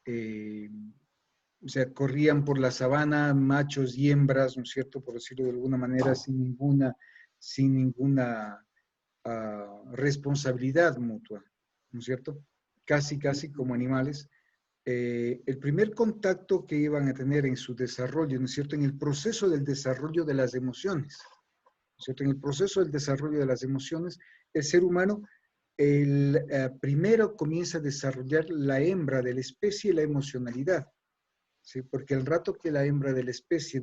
eh, o sea, corrían por la sabana machos y hembras, ¿no es cierto? Por decirlo de alguna manera, sin ninguna responsabilidad mutua, ¿no es cierto? Casi como animales. El primer contacto que iban a tener en su desarrollo, ¿no es cierto? En el proceso del desarrollo de las emociones, ¿no es cierto? En el proceso del desarrollo de las emociones, el ser humano primero comienza a desarrollar la hembra de la especie la emocionalidad, ¿sí? Porque el rato que la hembra de la especie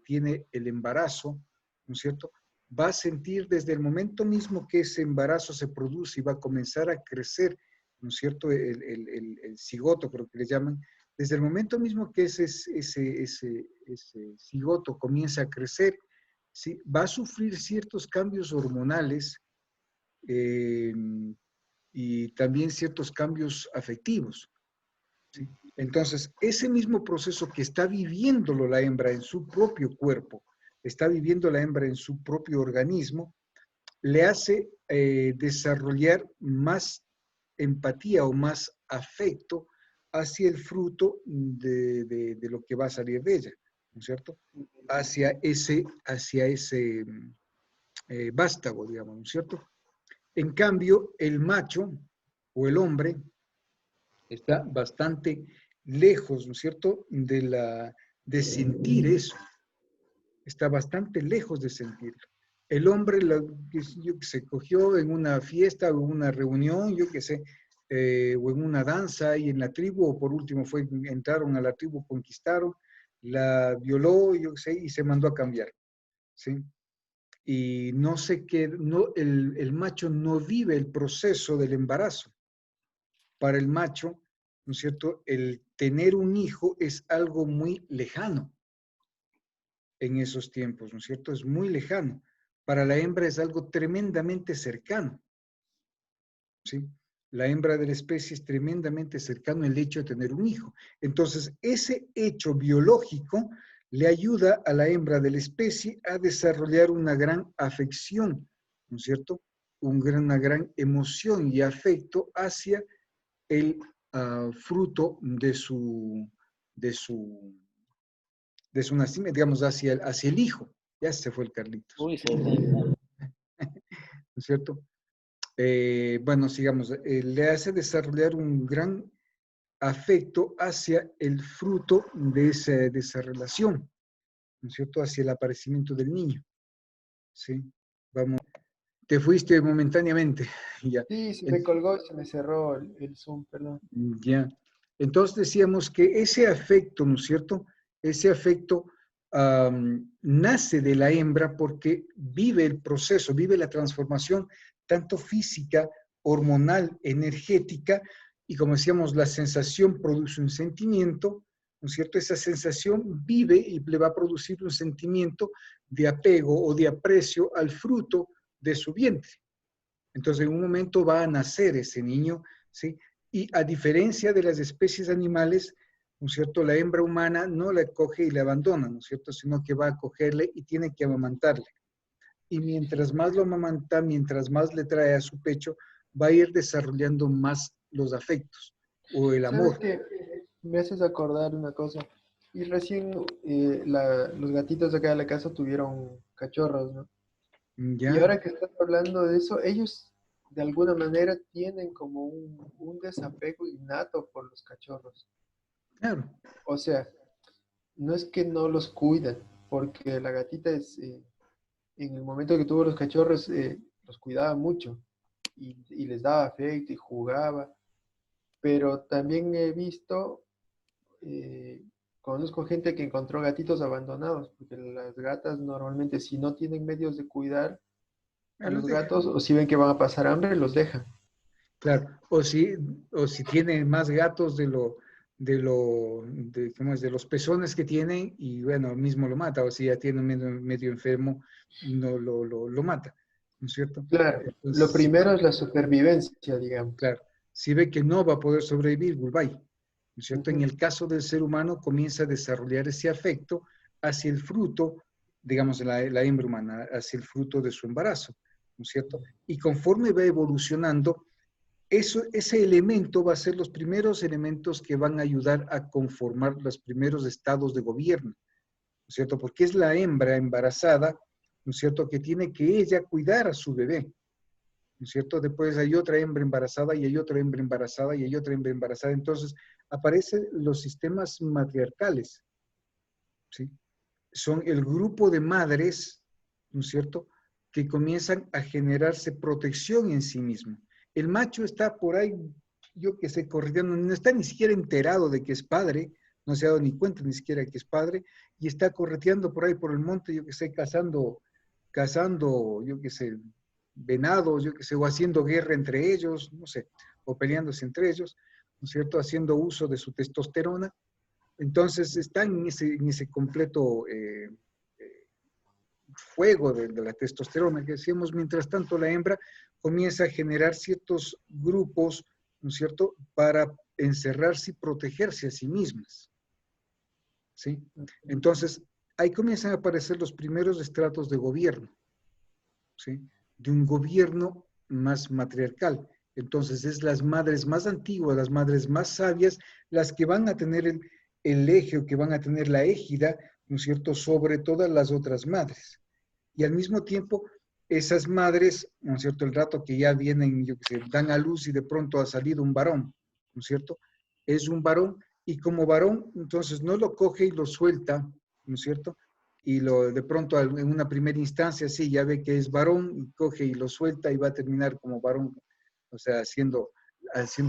tiene el embarazo, ¿no es cierto? Va a sentir desde el momento mismo que ese embarazo se produce y va a comenzar a crecer, ¿no es cierto? El cigoto, creo que le llaman, desde el momento mismo que ese cigoto comienza a crecer, ¿sí? Va a sufrir ciertos cambios hormonales eh, y también ciertos cambios afectivos, ¿sí? Entonces, ese mismo proceso que está viviéndolo la hembra en su propio cuerpo, está viviendo la hembra en su propio organismo, le hace desarrollar más empatía o más afecto hacia el fruto de lo que va a salir de ella, ¿no es cierto? Hacia ese vástago, digamos, ¿no es cierto? En cambio, el macho o el hombre está bastante lejos, ¿no es cierto?, de sentir eso. Está bastante lejos de sentirlo. El hombre, yo que se cogió en una fiesta o en una reunión, yo que sé, o en una danza y en la tribu, o por último entraron a la tribu, conquistaron, la violó, yo que sé, y se mandó a cambiar, ¿sí? Y no sé qué, no, el macho no vive el proceso del embarazo. Para el macho, ¿no es cierto?, el tener un hijo es algo muy lejano en esos tiempos, ¿no es cierto? Es muy lejano. Para la hembra es algo tremendamente cercano, ¿sí? La hembra de la especie es tremendamente cercano el hecho de tener un hijo. Entonces, ese hecho biológico le ayuda a la hembra de la especie a desarrollar una gran afección, ¿no es cierto? Una gran emoción y afecto hacia el fruto de su, de su nacimiento, digamos, hacia el hijo. Ya se fue el Carlitos, Uy, se fue. ¿no es cierto? Bueno, sigamos, le hace desarrollar un gran afecto hacia el fruto de esa relación, ¿no es cierto? Hacia el aparecimiento del niño, ¿sí? Vamos, te fuiste momentáneamente, ya. Sí, se me colgó, se me cerró el Zoom, perdón. Ya. Entonces decíamos que ese afecto, ¿no es cierto? Ese afecto nace de la hembra porque vive el proceso, vive la transformación tanto física, hormonal, energética, y como decíamos, la sensación produce un sentimiento, ¿no es cierto? Esa sensación vive y le va a producir un sentimiento de apego o de aprecio al fruto de su vientre. Entonces, en un momento va a nacer ese niño, ¿sí? Y a diferencia de las especies animales, ¿no es cierto? La hembra humana no la coge y la abandona, ¿no es cierto? Sino que va a cogerle y tiene que amamantarle. Y mientras más lo amamanta, mientras más le trae a su pecho, va a ir desarrollando más los afectos o el ¿Sabes amor. qué? Me haces acordar una cosa. Y recién los gatitos de acá de la casa tuvieron cachorros, ¿no? Y ¿Ya? ahora que estás hablando de eso, ellos de alguna manera tienen como un desapego innato por los cachorros. Claro, O sea, no es que no los cuidan, porque la gatita en el momento que tuvo los cachorros, los cuidaba mucho y les daba afecto y jugaba. Pero también he visto, eh, conozco gente que encontró gatitos abandonados, porque las gatas normalmente si no tienen medios de cuidar a los los deja. gatos o si ven que van a pasar hambre, los dejan. Claro, o si tiene más gatos ¿cómo es? De los pezones que tienen y bueno, mismo lo mata, o si ya tiene medio enfermo, no lo mata, ¿no es cierto? Claro, lo Entonces, primero es la supervivencia, digamos. claro, si ve que no va a poder sobrevivir, goodbye, ¿no es cierto? En Ujú. el caso del ser humano comienza a desarrollar ese afecto hacia el fruto, digamos, la hembra humana, hacia el fruto de su embarazo, ¿no es cierto? Y conforme va evolucionando, ese elemento va a ser los primeros elementos que van a ayudar a conformar los primeros estados de gobierno, ¿no es cierto? Porque es la hembra embarazada, ¿no es cierto?, que tiene que ella cuidar a su bebé, ¿no es cierto? Después hay otra hembra embarazada y hay otra hembra embarazada y hay otra hembra embarazada. Entonces aparecen los sistemas matriarcales, ¿sí? Son el grupo de madres, ¿no es cierto?, que comienzan a generarse protección en sí mismo. El macho está por ahí, yo que sé, corriendo, no está ni siquiera enterado de que es padre, no se ha dado ni cuenta ni siquiera que es padre, y está correteando por ahí por el monte, yo que sé, cazando, yo que sé, venados, yo que sé, o haciendo guerra entre ellos, no sé, o peleándose entre ellos, ¿no es cierto?, haciendo uso de su testosterona. Entonces están en ese completo fuego de la testosterona que decíamos. Mientras tanto la hembra comienza a generar ciertos grupos, ¿no es cierto?, para encerrarse y protegerse a sí mismas, ¿sí? Entonces, ahí comienzan a aparecer los primeros estratos de gobierno, ¿sí?, de un gobierno más matriarcal. Entonces, es las madres más antiguas, las madres más sabias, las que van a tener el eje, o que van a tener la égida, ¿no es cierto?, sobre todas las otras madres. Y al mismo tiempo, esas madres, ¿no es cierto?, el rato que ya vienen, yo que sé, dan a luz y de pronto ha salido un varón, ¿no es cierto?, es un varón, y como varón, entonces no lo coge y lo suelta, ¿no es cierto?, y de pronto en una primera instancia, sí, ya ve que es varón, y coge y lo suelta y va a terminar como varón, o sea, haciendo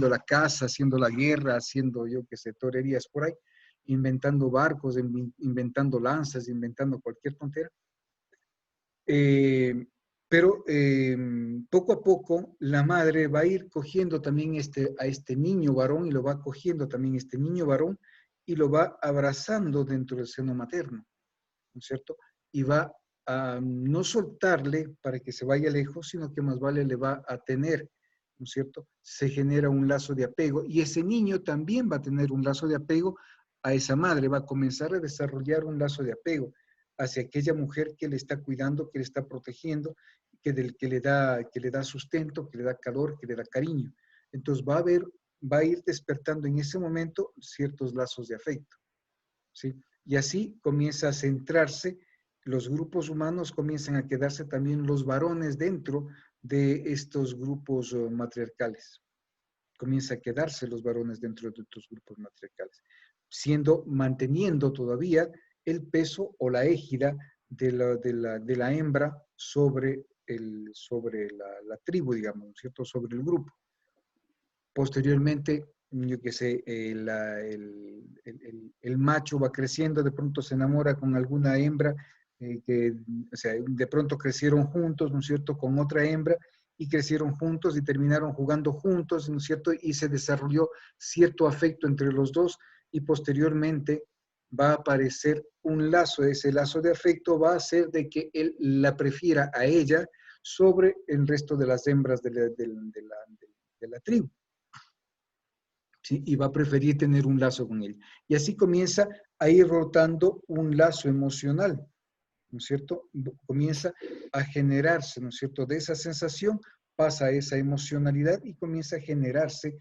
la caza, haciendo la guerra, haciendo, yo que sé, torerías por ahí, inventando barcos, inventando lanzas, inventando cualquier tontera. Eh, pero poco a poco la madre va a ir cogiendo también a este niño varón, y lo va cogiendo también este niño varón y lo va abrazando dentro del seno materno, ¿no es cierto? Y va a no soltarle para que se vaya lejos, sino que más vale le va a tener, ¿no es cierto? Se genera un lazo de apego, y ese niño también va a tener un lazo de apego a esa madre, va a comenzar a desarrollar un lazo de apego hacia aquella mujer que le está cuidando, que le está protegiendo, que le da sustento, que le da calor, que le da cariño. Entonces va a ir despertando en ese momento ciertos lazos de afecto, ¿sí? Y así comienza a centrarse, los grupos humanos comienzan a quedarse también los varones dentro de estos grupos matriarcales. Comienza a quedarse los varones dentro de estos grupos matriarcales, manteniendo todavía el peso o la égida de la hembra sobre la tribu, digamos, ¿no es cierto?, sobre el grupo. Posteriormente, yo qué sé, el macho va creciendo, de pronto se enamora con alguna hembra, o sea, de pronto crecieron juntos, ¿no es cierto?, con otra hembra, y crecieron juntos y terminaron jugando juntos, ¿no es cierto?, y se desarrolló cierto afecto entre los dos, y posteriormente va a aparecer un lazo. Ese lazo de afecto va a hacer de que él la prefiera a ella sobre el resto de las hembras de la tribu. ¿Sí? Y va a preferir tener un lazo con él. Y así comienza a ir rotando un lazo emocional, ¿no es cierto? Comienza a generarse, ¿no es cierto?, de esa sensación, pasa a esa emocionalidad y comienza a generarse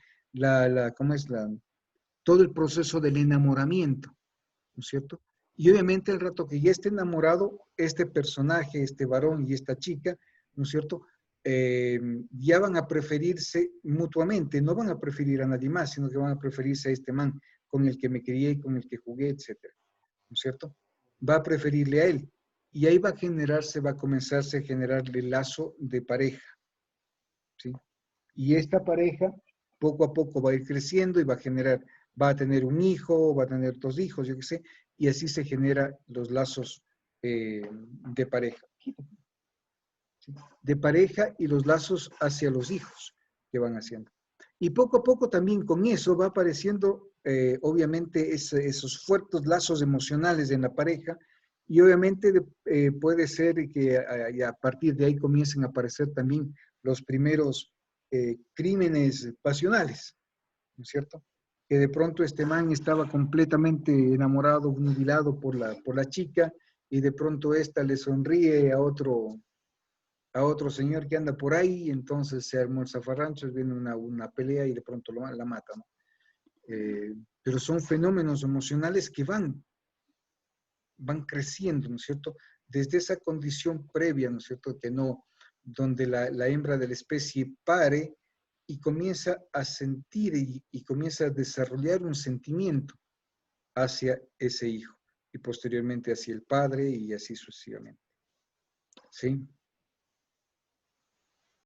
todo el proceso del enamoramiento, ¿no es cierto? Y obviamente el rato que ya esté enamorado, este personaje, este varón y esta chica, ¿no es cierto?, ya van a preferirse mutuamente, no van a preferir a nadie más, sino que van a preferirse a este man con el que me crié, con el que jugué, etcétera, ¿no es cierto? Va a preferirle a él. Y ahí va a comenzarse a generarle el lazo de pareja, ¿sí? Y esta pareja poco a poco va a ir creciendo y va a tener un hijo, va a tener 2 hijos, yo qué sé, y así se generan los lazos de pareja. De pareja y los lazos hacia los hijos que van haciendo. Y poco a poco también con eso va apareciendo, obviamente, esos fuertes lazos emocionales en la pareja, y obviamente puede ser que a partir de ahí comiencen a aparecer también los primeros crímenes pasionales, ¿no es cierto? Que de pronto este man estaba completamente enamorado, nubilado por la chica, y de pronto esta le sonríe a otro a otro señor que anda por ahí, entonces se armó el zafarrancho, viene una pelea y de pronto la mata, ¿no? Pero son fenómenos emocionales que van creciendo, ¿no es cierto? Desde esa condición previa, ¿no es cierto? Que no, donde la hembra de la especie pare y comienza a sentir y comienza a desarrollar un sentimiento hacia ese hijo y posteriormente hacia el padre y así sucesivamente. ¿Sí?